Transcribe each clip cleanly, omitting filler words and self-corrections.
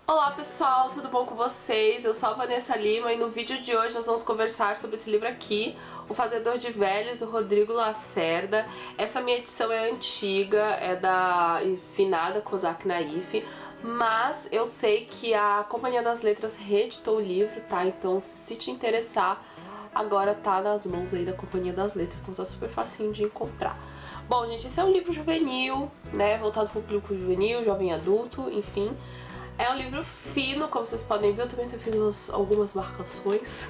Olá pessoal, tudo bom com vocês? Eu sou a Vanessa Lima e no vídeo de hoje nós vamos conversar sobre esse livro aqui, O Fazedor de Velhos, do Rodrigo Lacerda. Essa minha edição é antiga, é da finada Kozak Naif, mas eu sei que a Companhia das Letras reeditou o livro, tá? Então se te interessar, agora tá nas mãos aí da Companhia das Letras, então tá super facinho de encontrar. Bom, gente, esse é um livro juvenil, né? Voltado para o público juvenil, jovem adulto, enfim. É um livro fino, como vocês podem ver, eu também fiz algumas marcações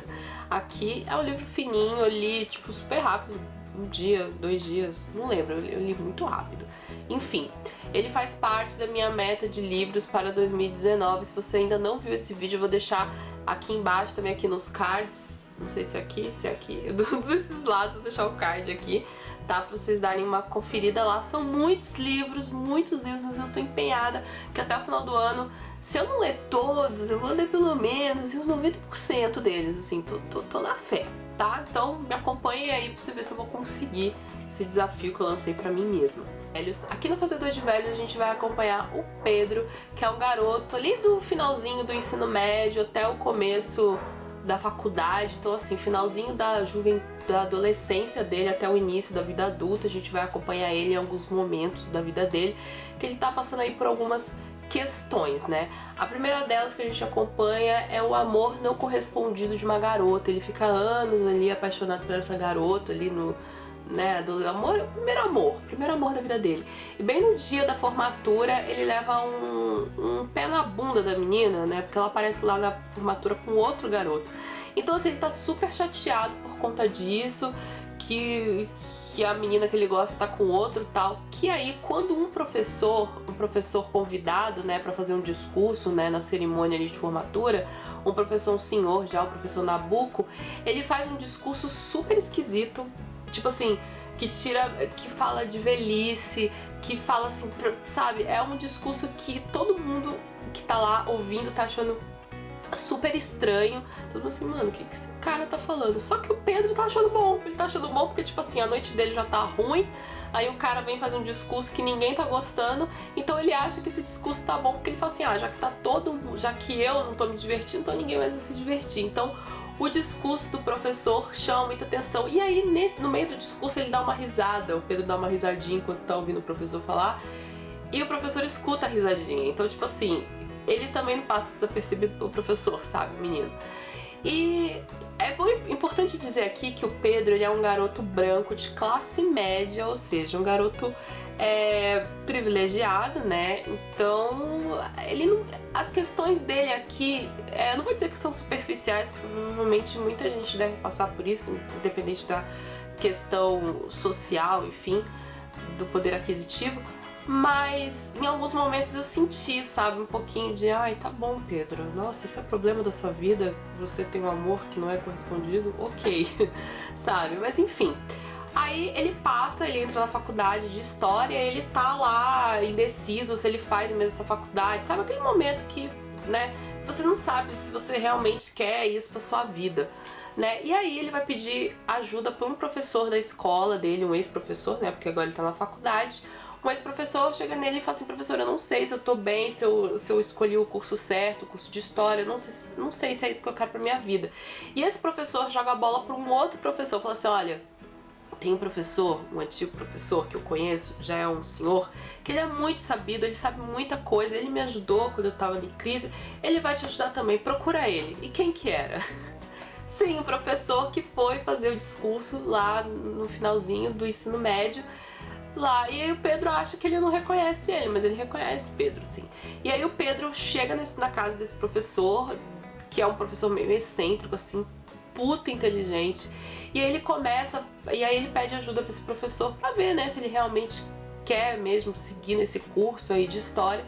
aqui. É um livro fininho, eu li tipo super rápido, um dia, 2 dias, não lembro, eu li muito rápido. Enfim, ele faz parte da minha meta de livros para 2019. Se você ainda não viu esse vídeo, eu vou deixar aqui embaixo, também aqui nos cards. Não sei se é aqui, desses lados, vou deixar o card aqui, tá? Pra vocês darem uma conferida lá. São muitos livros, mas eu tô empenhada que até o final do ano, se eu não ler todos, eu vou ler pelo menos uns 90% deles, assim, tô na fé, tá? Então me acompanhe aí pra você ver se eu vou conseguir esse desafio que eu lancei pra mim mesma. Aqui no Fazedor de Velhos a gente vai acompanhar o Pedro, que é um garoto ali do finalzinho do ensino médio até o começo da faculdade, então assim, finalzinho da adolescência dele até o início da vida adulta. A gente vai acompanhar ele em alguns momentos da vida dele, que ele tá passando aí por algumas questões, né? A primeira delas que a gente acompanha é o amor não correspondido de uma garota. Ele fica anos ali apaixonado por essa garota ali no, né, do amor, primeiro amor da vida dele. E bem no dia da formatura ele leva um pé na bunda da menina, né, porque ela aparece lá na formatura com outro garoto. Então assim, ele tá super chateado por conta disso, que a menina que ele gosta tá com outro e tal. Que aí quando um professor convidado, né, pra fazer um discurso, né, na cerimônia ali de formatura, um senhor já, o professor Nabuco, ele faz um discurso super esquisito, tipo assim, que fala de velhice, que fala assim, sabe? É um discurso que todo mundo que tá lá ouvindo tá achando super estranho. Todo mundo assim, mano, o que esse cara tá falando? Só que o Pedro tá achando bom. Ele tá achando bom porque, tipo assim, a noite dele já tá ruim. Aí o cara vem fazer um discurso que ninguém tá gostando. Então ele acha que esse discurso tá bom porque ele fala assim, já que já que eu não tô me divertindo, então ninguém vai se divertir. Então o discurso do professor chama muita atenção. E aí, no meio do discurso, ele dá uma risada. O Pedro dá uma risadinha enquanto tá ouvindo o professor falar. E o professor escuta a risadinha. Então, tipo assim, ele também não passa desapercebido pelo professor, sabe, menino? E é importante dizer aqui que o Pedro, ele é um garoto branco de classe média, ou seja, um garoto privilegiado, né? Então, ele não, as questões dele aqui, não vou dizer que são superficiais, provavelmente muita gente deve passar por isso, independente da questão social, enfim, do poder aquisitivo. Mas em alguns momentos eu senti, sabe, um pouquinho de ai, tá bom, Pedro, nossa, esse é o problema da sua vida, você tem um amor que não é correspondido, ok, sabe, mas enfim. Aí ele entra na faculdade de história, ele tá lá indeciso se ele faz mesmo essa faculdade, sabe aquele momento que, né, você não sabe se você realmente quer isso pra sua vida, né? E aí ele vai pedir ajuda pra um professor da escola dele, um ex-professor, né, porque agora ele tá na faculdade. Um ex-professor chega nele e fala assim, professor, eu não sei se eu tô bem, se eu escolhi o curso certo, o curso de história, não sei se é isso que eu quero pra minha vida. E esse professor joga a bola pra um outro professor, fala assim, olha, tem um professor, um antigo professor que eu conheço, já é um senhor, que ele é muito sabido, ele sabe muita coisa, ele me ajudou quando eu tava em crise, ele vai te ajudar também, procura ele. E quem que era? Sim, o professor que foi fazer o discurso lá no finalzinho do ensino médio, lá, e aí o Pedro acha que ele não reconhece ele, mas ele reconhece o Pedro, sim. E aí o Pedro chega na casa desse professor, que é um professor meio excêntrico, assim, puta inteligente, e aí ele pede ajuda pra esse professor pra ver, né, se ele realmente quer mesmo seguir nesse curso aí de história.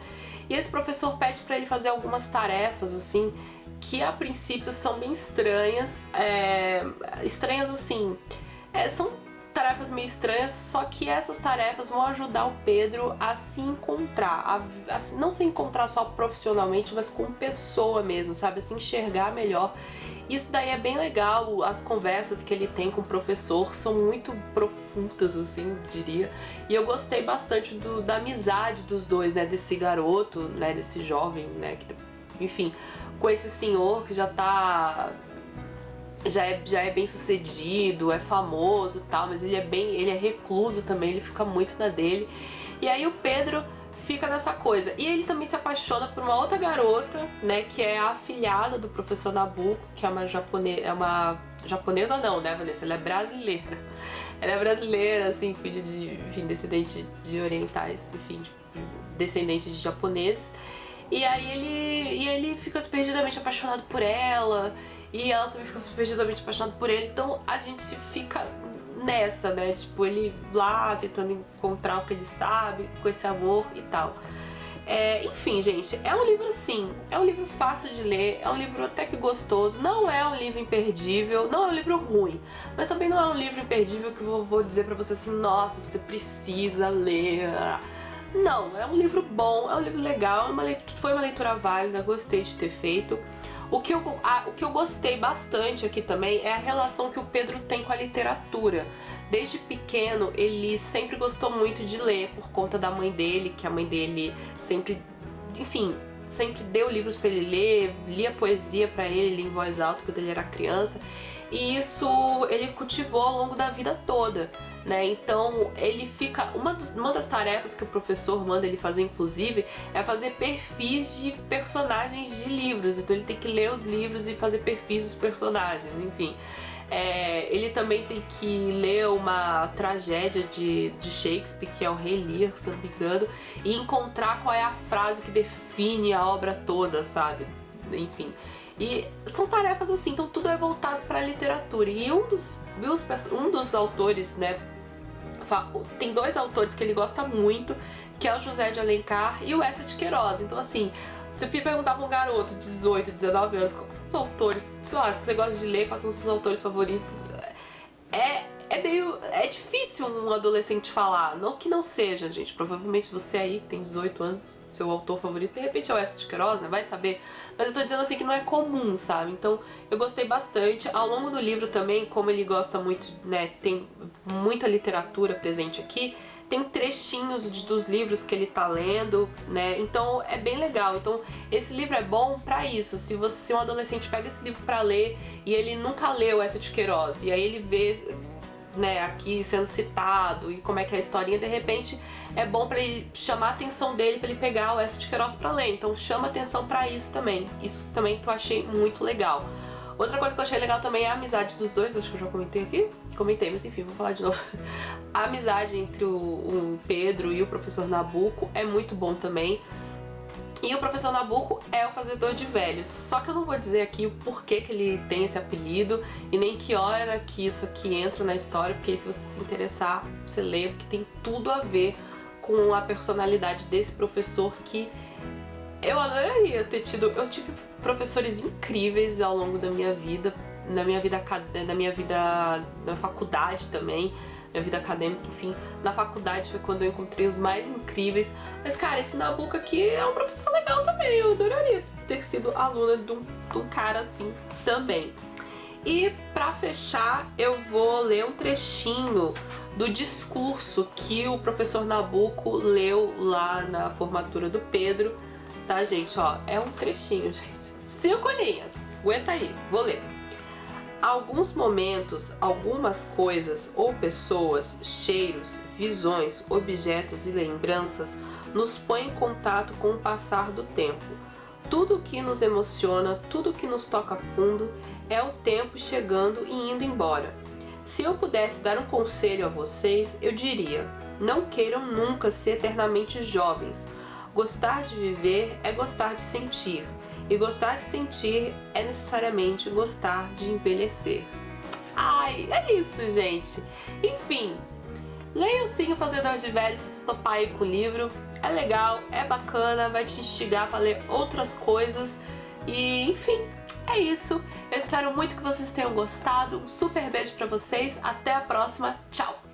E esse professor pede pra ele fazer algumas tarefas, assim, que a princípio são bem estranhas, assim, são tarefas meio estranhas, só que essas tarefas vão ajudar o Pedro a se encontrar, não se encontrar só profissionalmente, mas como pessoa mesmo, sabe, a se enxergar melhor. Isso daí é bem legal, as conversas que ele tem com o professor são muito profundas, assim, eu diria, e eu gostei bastante da amizade dos dois, né, desse garoto, né, desse jovem, né, que enfim, com esse senhor que já é bem sucedido, é famoso e tal, mas ele é recluso também, ele fica muito na dele. E aí o Pedro fica nessa coisa. E ele também se apaixona por uma outra garota, né, que é a afilhada do professor Nabucco, que é uma japonesa não, né, Vanessa? Ela é brasileira. Ela é brasileira, assim, filho de, enfim, descendente de orientais, enfim, descendente de japoneses. E aí ele fica perdidamente apaixonado por ela, e ela também fica perdidamente apaixonada por ele. Então a gente fica nessa, né? Tipo, ele lá tentando encontrar o que ele sabe, com esse amor e tal. Enfim, gente, é um livro assim, é um livro fácil de ler, é um livro até que gostoso, não é um livro imperdível, não é um livro ruim, mas também não é um livro imperdível que eu vou dizer pra você assim, nossa, você precisa ler. Não, é um livro bom, é um livro legal, foi uma leitura válida, gostei de ter feito. O que eu gostei bastante aqui também é a relação que o Pedro tem com a literatura. Desde pequeno, ele sempre gostou muito de ler por conta da mãe dele, que a mãe dele sempre, enfim, sempre deu livros para ele ler, lia poesia para ele em voz alta quando ele era criança. E isso ele cultivou ao longo da vida toda, né? Então ele fica... Uma das tarefas que o professor manda ele fazer, inclusive, é fazer perfis de personagens de livros. Então ele tem que ler os livros e fazer perfis dos personagens, enfim. Ele também tem que ler uma tragédia de Shakespeare, que é o Rei Lear, se não me engano, e encontrar qual é a frase que define a obra toda, sabe? Enfim. E são tarefas assim, então tudo é voltado para a literatura. E um dos autores, né, tem dois autores que ele gosta muito, que é o José de Alencar e o Eça de Queiroz. Então assim, se eu perguntar pra um garoto de 18, 19 anos, quais são os autores, sei lá, se você gosta de ler, quais são os seus autores favoritos, é difícil um adolescente falar. Não que não seja, gente, provavelmente você aí que tem 18 anos, seu autor favorito, de repente é o Eça de Queiroz, né, vai saber. Mas eu tô dizendo assim que não é comum, sabe? Então eu gostei bastante. Ao longo do livro também, como ele gosta muito, né, tem muita literatura presente aqui, tem trechinhos dos livros que ele tá lendo, né? Então é bem legal. Então esse livro é bom pra isso. Se um adolescente pega esse livro pra ler e ele nunca leu Eça de Queiroz, e aí ele vê, né, aqui sendo citado e como é que é a historinha, de repente é bom pra ele chamar a atenção dele, pra ele pegar o Eça de Queiroz pra ler. Então chama atenção pra isso também. Isso também que eu achei muito legal. Outra coisa que eu achei legal também é a amizade dos dois, acho que eu já comentei aqui. Comentei, mas enfim, vou falar de novo. A amizade entre o Pedro e o professor Nabucco é muito bom também. E o professor Nabucco é o fazedor de velhos. Só que eu não vou dizer aqui o porquê que ele tem esse apelido e nem que hora que isso aqui entra na história, porque aí se você se interessar, você lê, porque tem tudo a ver com a personalidade desse professor que eu adoraria ter tido. Eu tive professores incríveis ao longo da minha vida, na faculdade também, minha vida acadêmica, enfim. Na faculdade foi quando eu encontrei os mais incríveis. Mas, cara, esse Nabucco aqui é um professor legal também. Eu adoraria ter sido aluna de um cara assim também. E pra fechar, eu vou ler um trechinho do discurso que o professor Nabucco leu lá na formatura do Pedro, tá, gente? Ó, é um trechinho, gente. 5 linhas. Aguenta aí, vou ler. Alguns momentos, algumas coisas ou pessoas, cheiros, visões, objetos e lembranças nos põem em contato com o passar do tempo. Tudo que nos emociona, tudo que nos toca fundo é o tempo chegando e indo embora. Se eu pudesse dar um conselho a vocês, eu diria: não queiram nunca ser eternamente jovens. Gostar de viver é gostar de sentir. E gostar de sentir é necessariamente gostar de envelhecer. Ai, é isso, gente. Enfim, leiam sim o Fazedor de Velhos, se topar aí com o livro. É legal, é bacana, vai te instigar para ler outras coisas. E, enfim, é isso. Eu espero muito que vocês tenham gostado. Um super beijo pra vocês. Até a próxima. Tchau!